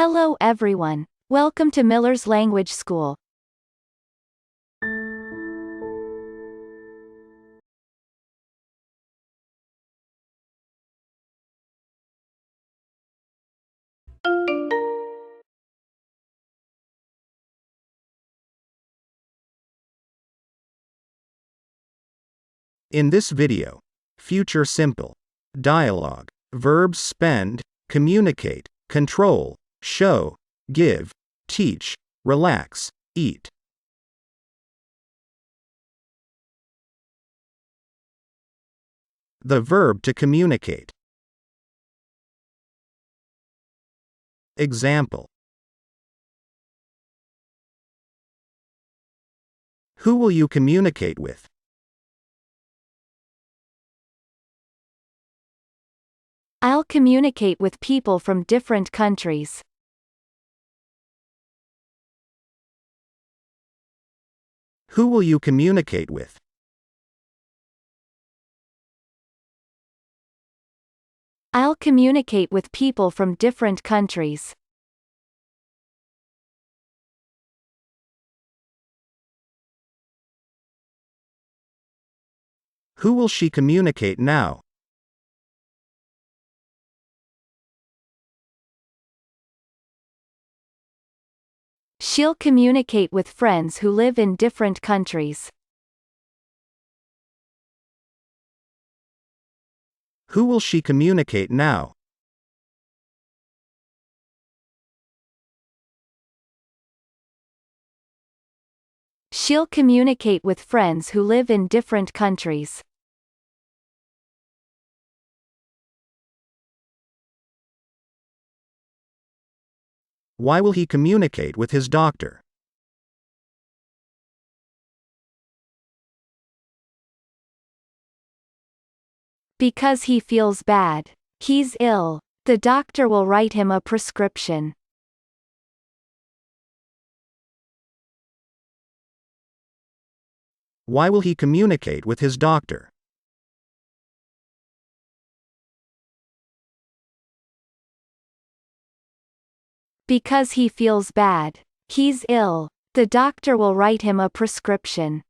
Hello everyone. Welcome to Miller's Language School. In this video, future simple, dialogue, verbs spend, communicate, control, show, give, teach, relax, eat. The verb to communicate. Example. Who will you communicate with? I'll communicate with people from different countries. Who will you communicate with? I'll communicate with people from different countries. Who will she communicate now? She'll communicate with friends who live in different countries. Who will she communicate now? She'll communicate with friends who live in different countries. Why will he communicate with his doctor? Because he feels bad. He's ill. The doctor will write him a prescription. Why will he communicate with his doctor? Because he feels bad. He's ill. The doctor will write him a prescription.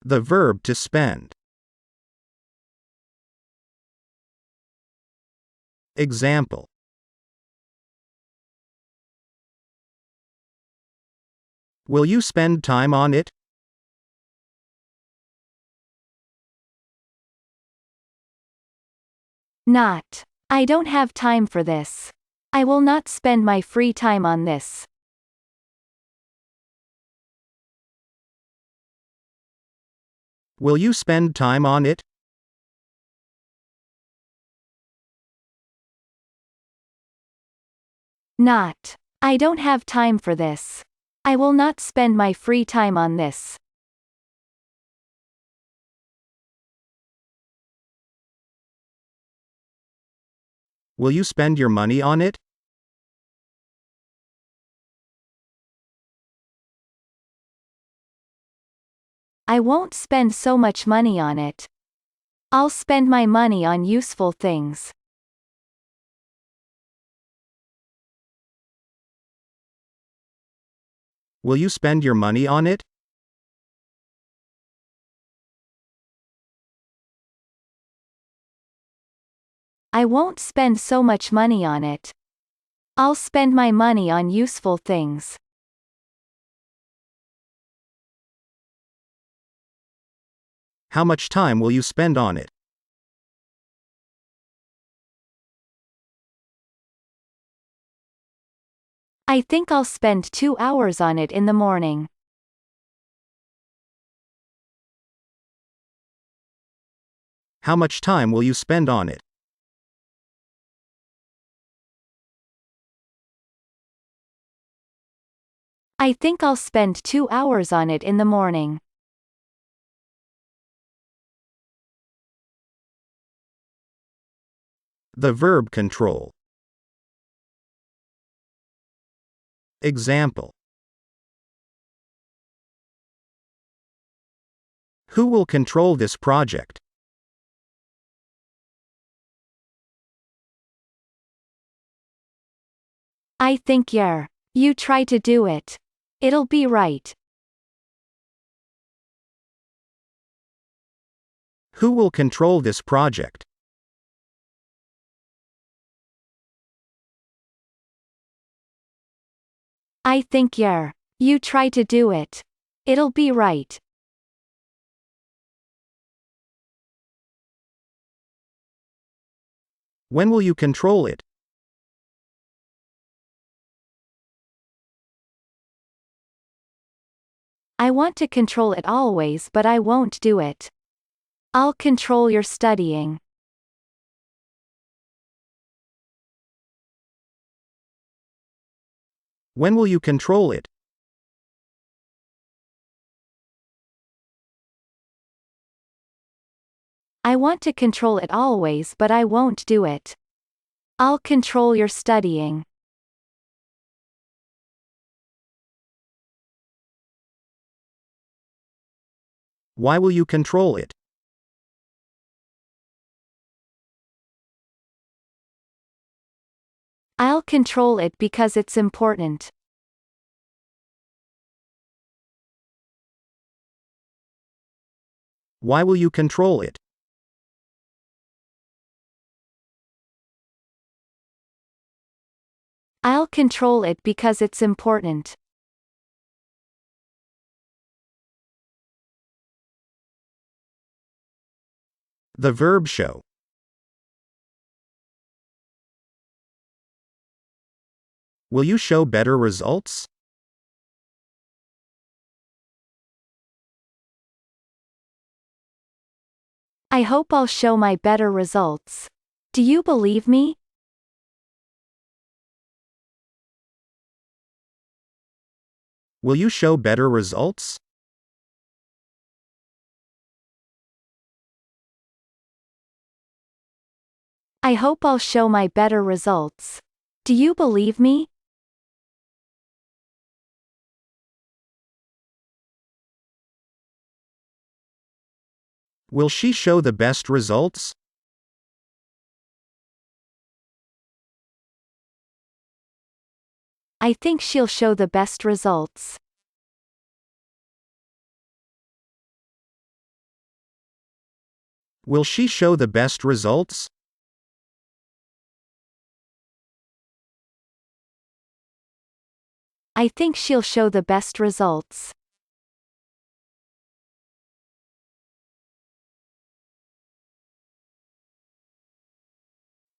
The verb to spend. Example. Will you spend time on it? Not. I don't have time for this. I will not spend my free time on this. Will you spend time on it? Not. I don't have time for this. I will not spend my free time on this. Will you spend your money on it? I won't spend so much money on it. I'll spend my money on useful things. Will you spend your money on it? I won't spend so much money on it. I'll spend my money on useful things. How much time will you spend on it? I think I'll spend 2 hours on it in the morning. How much time will you spend on it? I think I'll spend 2 hours on it in the morning. The verb control. Example. Who will control this project? I think you try to do it. It'll be right. Who will control this project? I think you try to do it. It'll be right. When will you control it? I want to control it always, but I won't do it. I'll control your studying. When will you control it? I want to control it always, but I won't do it. I'll control your studying. Why will you control it? I'll control it because it's important. Why will you control it? I'll control it because it's important. The verb show. Will you show better results? I hope I'll show my better results. Do you believe me? Will you show better results? I hope I'll show my better results. Do you believe me? Will she show the best results? I think she'll show the best results. Will she show the best results? I think she'll show the best results.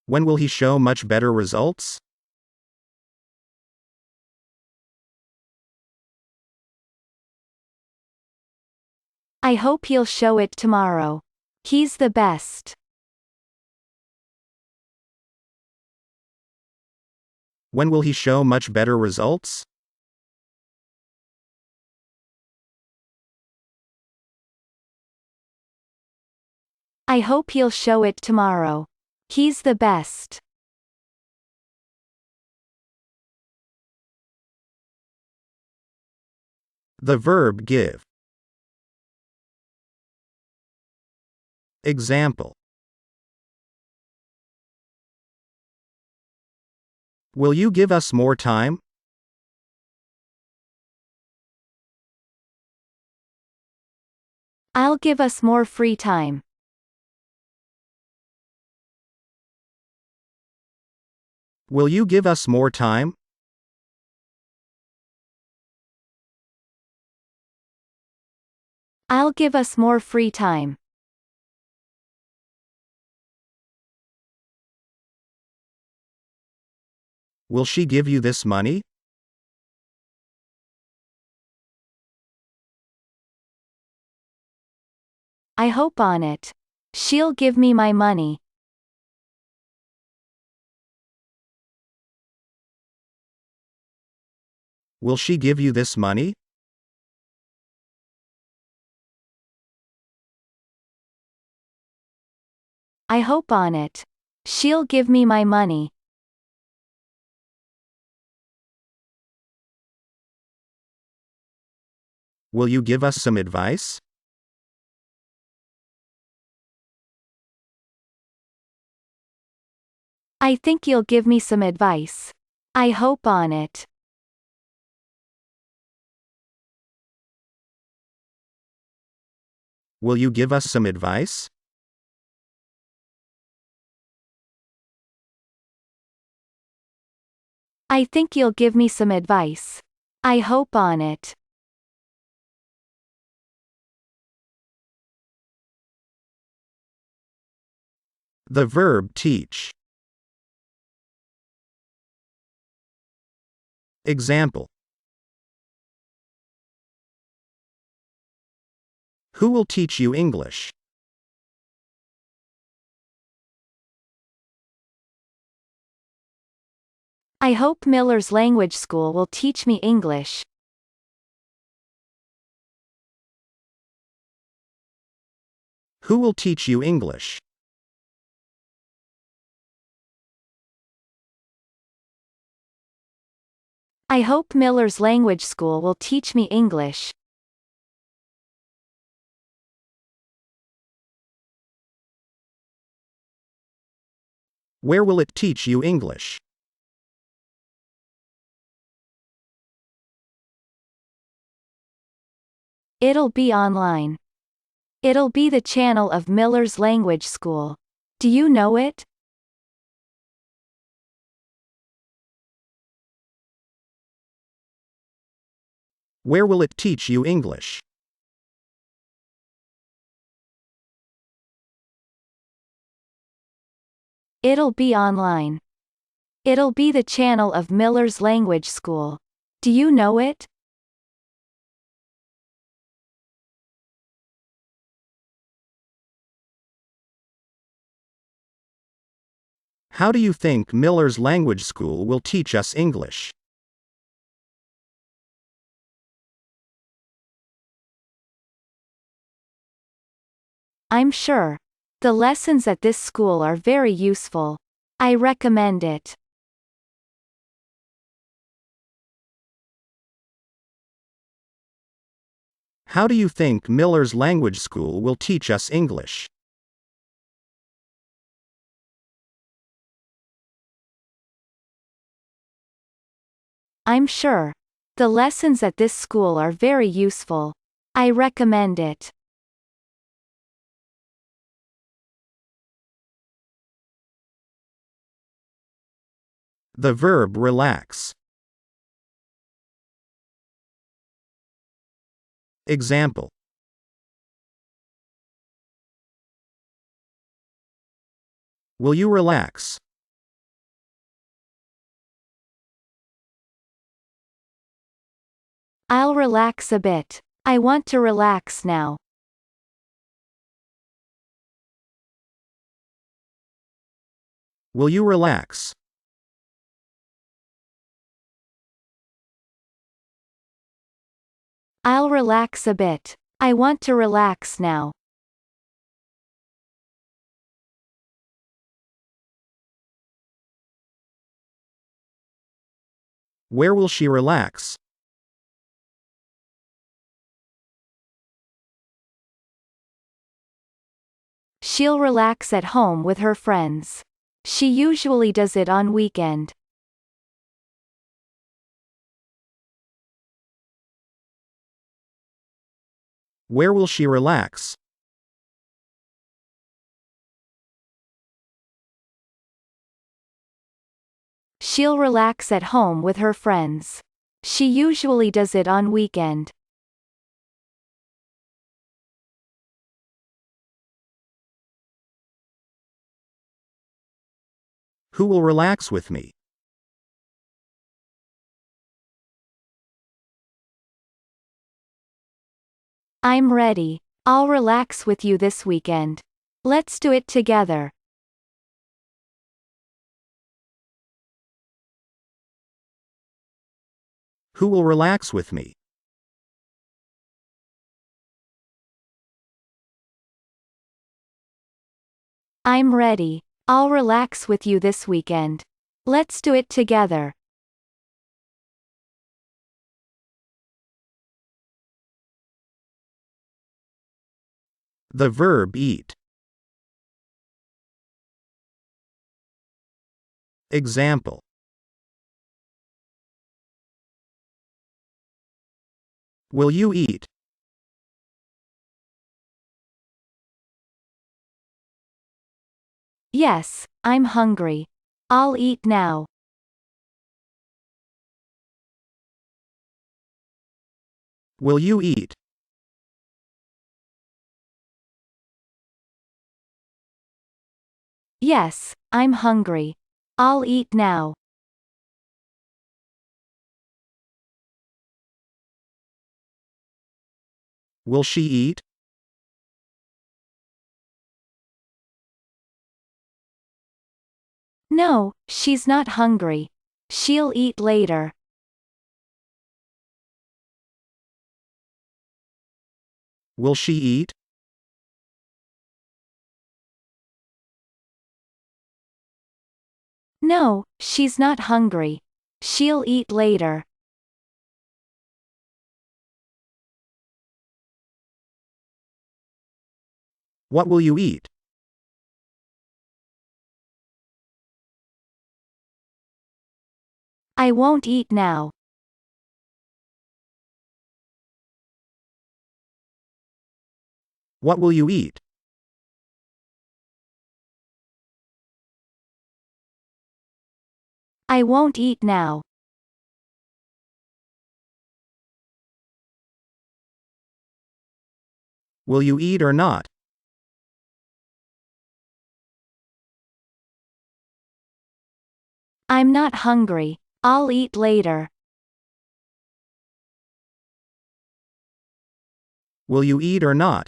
When will he show much better results? I hope he'll show it tomorrow. He's the best. When will he show much better results? I hope he'll show it tomorrow. He's the best. The verb give. Example. Will you give us more time? I'll give us more free time. Will you give us more time? I'll give us more free time. Will she give you this money? I hope on it. She'll give me my money. Will she give you this money? I hope on it. She'll give me my money. Will you give us some advice? I think you'll give me some advice. I hope on it. Will you give us some advice? I think you'll give me some advice. I hope on it. The verb teach. Example. Who will teach you English? I hope Miller's Language School will teach me English. Who will teach you English? I hope Miller's Language School will teach me English. Where will it teach you English? It'll be online. It'll be the channel of Miller's Language School. Do you know it? Where will it teach you English? It'll be online. It'll be the channel of Miller's Language School. Do you know it? How do you think Miller's Language School will teach us English? I'm sure. The lessons at this school are very useful. I recommend it. How do you think Miller's Language School will teach us English? I'm sure. The lessons at this school are very useful. I recommend it. The verb relax. Example. Will you relax? I'll relax a bit. I want to relax now. Will you relax? I'll relax a bit. I want to relax now. Where will she relax? She'll relax at home with her friends. She usually does it on weekend. Where will she relax? She'll relax at home with her friends. She usually does it on weekend. Who will relax with me? I'm ready. I'll relax with you this weekend. Let's do it together. Who will relax with me? I'm ready. I'll relax with you this weekend. Let's do it together. The verb eat. Example. Will you eat? Yes, I'm hungry. I'll eat now. Will you eat? Yes, I'm hungry. I'll eat now. Will she eat? No, she's not hungry. She'll eat later. Will she eat? No, she's not hungry. She'll eat later. What will you eat? I won't eat now. What will you eat? I won't eat now. Will you eat or not? I'm not hungry. I'll eat later. Will you eat or not?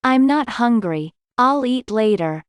I'm not hungry. I'll eat later.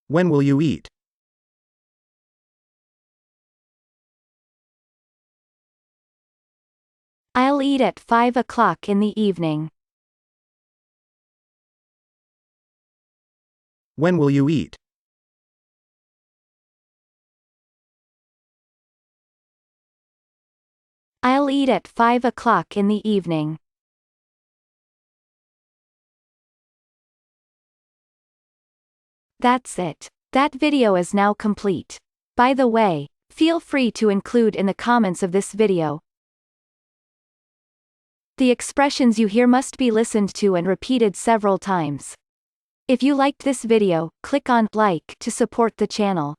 When will you eat? I'll eat at 5 o'clock in the evening. When will you eat? I'll eat at 5 o'clock in the evening. That's it. That video is now complete. By the way, feel free to include in the comments of this video. The expressions you hear must be listened to and repeated several times. If you liked this video, click on like to support the channel.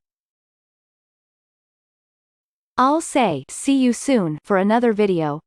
I'll say see you soon for another video.